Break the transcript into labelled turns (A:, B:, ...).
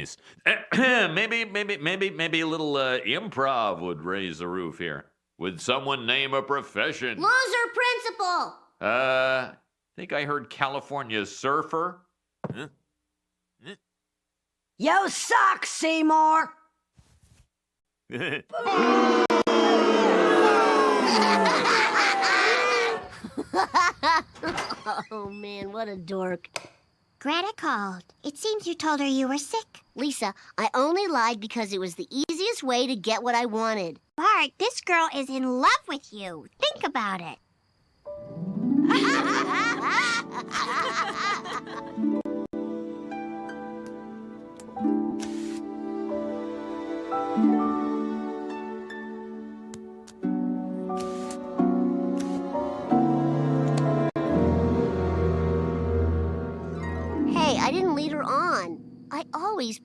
A: nice. Maybe a little improv would raise the roof here. Would someone name a profession?
B: Loser principal!
A: I think I heard California surfer. Huh?
C: You suck, Seymour!
B: Oh, man, what a dork.
D: Greta called. It seems you told her you were sick.
B: Lisa, I only lied because it was the easiest way to get what I wanted.
D: Bart, this girl is in love with you. Think about it.
B: Hey, I didn't lead her on. I always